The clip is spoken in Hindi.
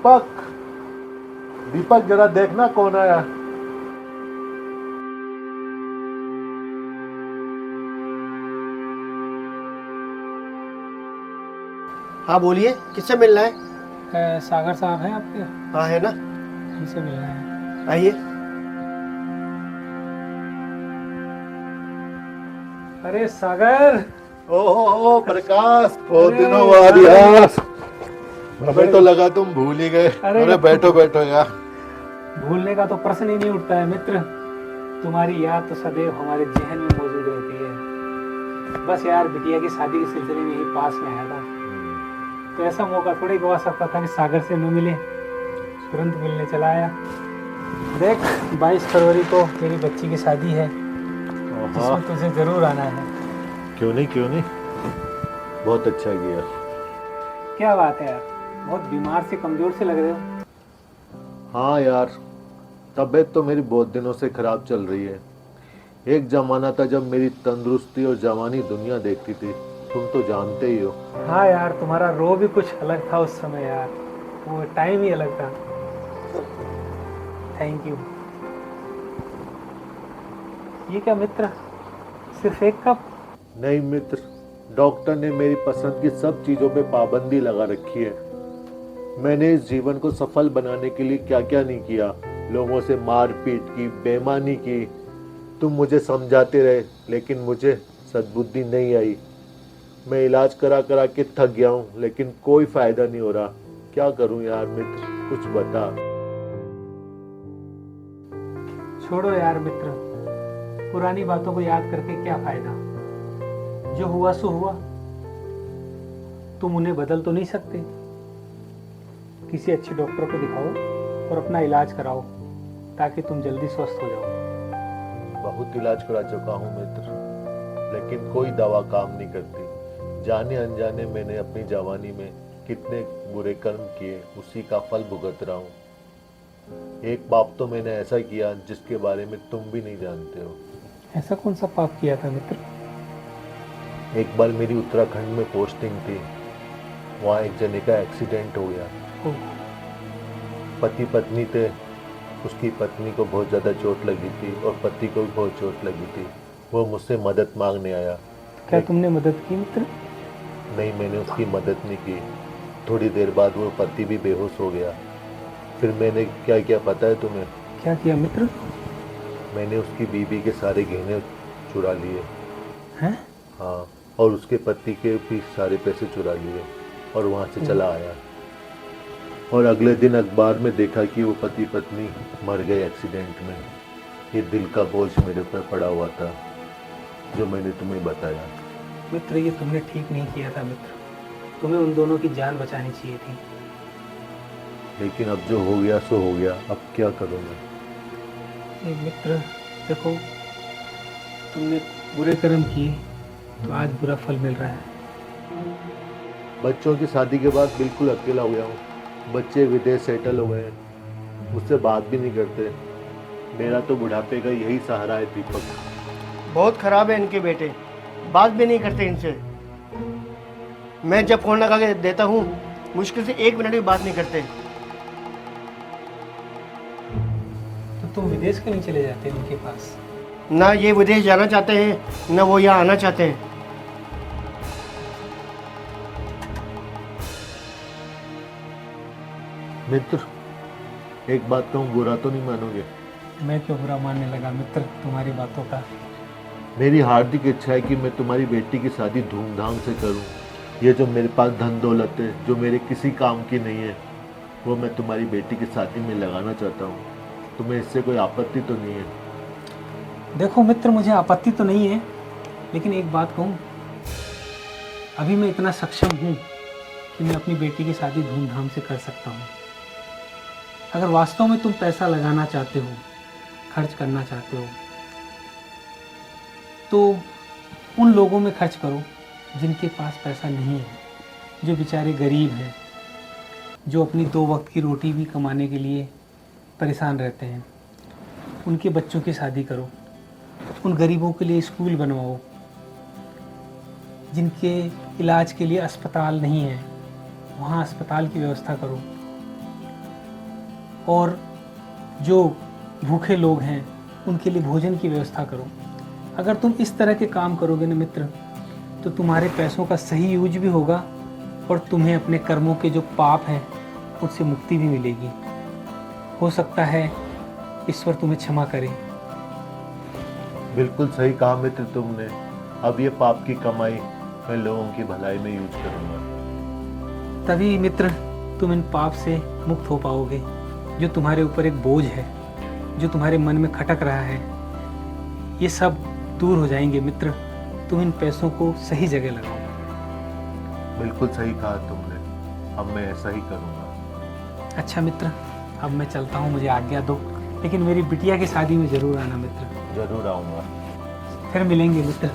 दीपक, दीपक जरा देखना कौन आया। हाँ बोलिए, किससे मिलना है? सागर साहब हैं आपके? हाँ है ना, उनसे मिलना है। आइए। अरे सागर, ओहो प्रकाश, बहुत अरे दिनों बाद यार। यार। हमें तो लगा तुम भूल ही गए। अरे अरे बैठो बैठो यार। भूलने का तो प्रश्न ही नहीं उठता है मित्र। तुम्हारी याद तो सदैव हमारे जहन में मौजूद रहती है। बस यार बिटिया की शादी के सिलसिले में यही पास में आया था, तो ऐसा मौका थोड़ी गवा सकता था कि सागर से न मिले। तुरंत मिलने चला आया। देख 22 फरवरी को मेरी बच्ची की शादी है, जिसमें तुझे जरूर आना है। क्यों नहीं क्यों नहीं, बहुत अच्छा किया। क्या बात है यार, बहुत बीमार से कमजोर से लग रहे हो। हाँ यार, तबीयत तो मेरी बहुत दिनों से खराब चल रही है। एक जमाना था जब मेरी तंदुरुस्ती और जवानी दुनिया देखती थी, तुम तो जानते ही हो। हाँ यार, तुम्हारा रो भी कुछ अलग था उस समय यार, वो टाइम ही अलग था। Thank you. ये क्या मित्र, सिर्फ एक कप? नहीं मित्र, डॉक्टर ने मेरी पसंद की सब चीजों पे पाबंदी लगा रखी है। मैंने इस जीवन को सफल बनाने के लिए क्या क्या नहीं किया। लोगों से मारपीट की, बेईमानी की। तुम मुझे समझाते रहे, लेकिन मुझे सद्बुद्धि नहीं आई। मैं इलाज करा करा के थक गया हूँ, लेकिन कोई फायदा नहीं हो रहा। क्या करूं यार मित्र, कुछ बता। छोड़ो यार मित्र, पुरानी बातों को याद करके क्या फायदा। जो हुआ सो हुआ, तुम उन्हें बदल तो नहीं सकते। किसी अच्छे डॉक्टर को दिखाओ और अपना इलाज कराओ, ताकि तुम जल्दी स्वस्थ हो जाओ। बहुत इलाज करा चुका हूँ मित्र, लेकिन कोई दवा काम नहीं करती। जाने अनजाने मैंने अपनी जवानी में कितने बुरे कर्म किए, उसी का फल भुगत रहा हूँ। एक पाप तो मैंने ऐसा किया जिसके बारे में तुम भी नहीं जानते हो। ऐसा कौन सा पाप किया था मित्र? एक बार मेरी उत्तराखंड में पोस्टिंग थी, वहाँ एक जने का एक्सीडेंट हो गया। ओह, पति पत्नी थे, उसकी पत्नी को बहुत ज़्यादा चोट लगी थी और पति को भी बहुत चोट लगी थी। वो मुझसे मदद मांगने आया। क्या तुमने मदद की मित्र? नहीं, मैंने उसकी मदद नहीं की। थोड़ी देर बाद वो पति भी बेहोश हो गया। फिर मैंने क्या किया पता है तुम्हें? क्या किया मित्र? मैंने उसकी बीवी के सारे गहने चुरा लिए। हैं? हाँ, और उसके पति के भी सारे पैसे चुरा लिए और वहाँ से चला आया। और अगले दिन अखबार में देखा कि वो पति पत्नी मर गए एक्सीडेंट में। ये दिल का बोझ मेरे ऊपर पड़ा हुआ था, जो मैंने तुम्हें बताया। मित्र, ये तुमने ठीक नहीं किया था मित्र। तुम्हें उन दोनों की जान बचानी चाहिए थी। लेकिन अब जो हो गया सो हो गया, अब क्या करूँ मैं? मित्र देखो, तुमने बुरे कर्म किए तो आज बुरा फल मिल रहा है। बच्चों की शादी के बाद बिल्कुल अकेला हो गया हूँ। बच्चे विदेश सेटल हो गए हैं, मुझसे बात भी नहीं करते। मेरा तो बुढ़ापे का यही सहारा है दीपक। बहुत खराब है इनके बेटे, बात भी नहीं करते इनसे। मैं जब फोन लगा के देता हूँ, मुश्किल से 1 मिनट भी बात नहीं करते। तो तुम विदेश क्यों नहीं चले जाते उनके पास? ना ये विदेश जाना चाहते हैं, ना वो यहाँ आना चाहते हैं। मित्र, एक बात कहूँ, बुरा तो नहीं मानोगे? मैं क्यों बुरा मानने लगा मित्र तुम्हारी बातों का? मेरी हार्दिक इच्छा है कि मैं तुम्हारी बेटी की शादी धूमधाम से करूं। ये जो मेरे पास धन दौलत है, जो मेरे किसी काम की नहीं है, वो मैं तुम्हारी बेटी की शादी में लगाना चाहता हूँ। तुम्हें इससे कोई आपत्ति तो नहीं है? देखो मित्र, मुझे आपत्ति तो नहीं है, लेकिन एक बात कहूँ, अभी मैं इतना सक्षम हूँ कि मैं अपनी बेटी की शादी धूमधाम से कर सकता हूँ। अगर वास्तव में तुम पैसा लगाना चाहते हो, खर्च करना चाहते हो, तो उन लोगों में खर्च करो जिनके पास पैसा नहीं है, जो बेचारे गरीब हैं, जो अपनी 2 वक्त की रोटी भी कमाने के लिए परेशान रहते हैं। उनके बच्चों की शादी करो, उन गरीबों के लिए स्कूल बनवाओ, जिनके इलाज के लिए अस्पताल नहीं है, वहाँ अस्पताल की व्यवस्था करो। और जो भूखे लोग हैं उनके लिए भोजन की व्यवस्था करो। अगर तुम इस तरह के काम करोगे ना मित्र, तो तुम्हारे पैसों का सही यूज भी होगा और तुम्हें अपने कर्मों के जो पाप हैं उससे मुक्ति भी मिलेगी। हो सकता है ईश्वर तुम्हें क्षमा करे। बिल्कुल सही कहा मित्र तुमने। अब ये पाप की कमाई मैं लोगों की भलाई में यूज करूंगा। तभी मित्र तुम इन पाप से मुक्त हो पाओगे। जो तुम्हारे ऊपर एक बोझ है, जो तुम्हारे मन में खटक रहा है, ये सब दूर हो जाएंगे मित्र। तुम इन पैसों को सही जगह लगाओ। बिल्कुल सही कहा तुमने, अब मैं ऐसा ही करूंगा। अच्छा मित्र, अब मैं चलता हूँ, मुझे आज्ञा दो। लेकिन मेरी बिटिया की शादी में ज़रूर आना मित्र। जरूर आऊंगा। फिर मिलेंगे मित्र।